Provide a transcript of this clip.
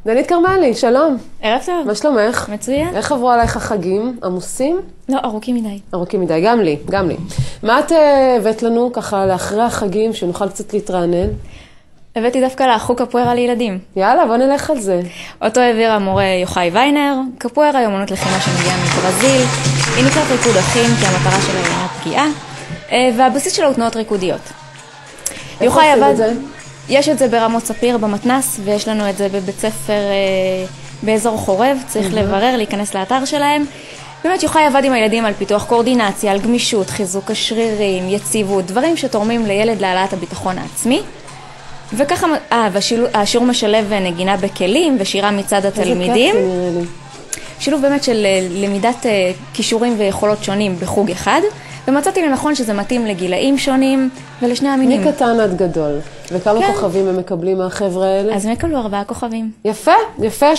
דנית קרמלי, שלום. ערב טוב. מה שלומך? מצוין. איך עברו עלייך החגים? עמוסים? לא, ארוכים מדי. ארוכים מדי, גם לי, גם לי. מה את הבאת לנו ככה לאחרי החגים, שנוכל קצת להתרענן? הבאתי דווקא לחוג קפוארה לילדים. יאללה, בוא נלך על זה. אותו העביר המורה יוחאי ויינר. קפוארה היא אומנות לחימה שמגיעה מברזיל. היא נקראת ריקוד אחים, כי המטרה שלה היא אינה פגיעה. והבסיס שלה הוא תנועות ריקודיות. איפה עושים את זה? יש את זה ברמות ספיר במתנס, ויש לנו את זה בבית ספר באזור חורב. צריך לברר, להיכנס לאתר שלהם. באמת יוחאי עבד עם הילדים על פיתוח קואורדינציה, על גמישות, חיזוק השרירים, יציבות, דברים שתורמים לילד להעלאת הביטחון העצמי. וככה, השיעור משלב נגינה בכלים ושירה מצד התלמידים. איזה כיף זה נראה לי. שילוב באמת של למידת כישורים ויכולות שונים בחוג אחד, ומצאתי לנכון שזה מתאים לגילאים שונים ולשני המינים. מקטן עד גדול. וכמה כן. כוכבים הם מקבלים מהחבר'ה האלה? אז הם יקבלו 4 כוכבים. יפה, יפה.